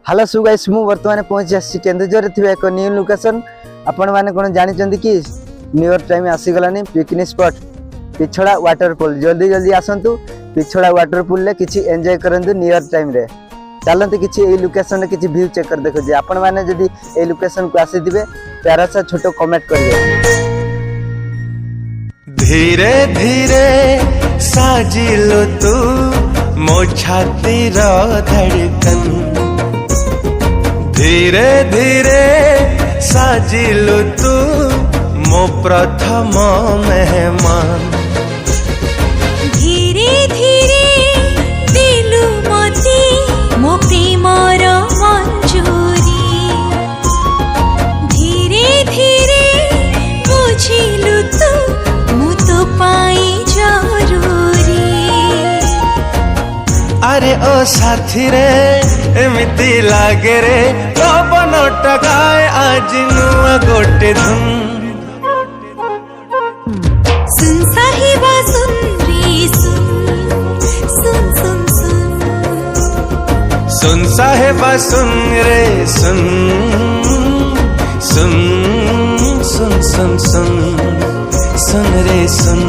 Hello so guys मु वर्तमान पहुंची आसी केन्दुझर थी एक न्यू लोकेशन। आपण माने कोन जानि कि न्यू इयर टाइम आसी गलानी पिकनिक स्पॉट पिछड़ा वाटरफॉल। जल्दी जल्दी आसंतु पिछड़ा वाटरफॉल ले किछि एंजॉय करंतु न्यू इयर टाइम रे। चलते किछि ए लोकेशन रे किछि व्यू चेक कर देखो जे आपण माने जदी ए लोकेशन को आसी दिबे प्यारा सा छोटो कमेंट करिवे। धीरे धीरे साजिलो तू मो छाती रो धड़कन, धीरे धीरे साजिलो तू मो प्रथम मेहमान। धीरे धीरे दिलु मती मो प्रेमर मंजूरी, धीरे धीरे बुझिलु तू मु तो पाई जरूरी। अरे ओ साथी रे एमिति लागे रे पवन टकाए आज नुआ गोटे धुन। सुन साहिबा सुन रे सुन सुन सुन सुन सुन साहेबा सुन रे सुन सुन सुन सुन सुन सुन रे सुन।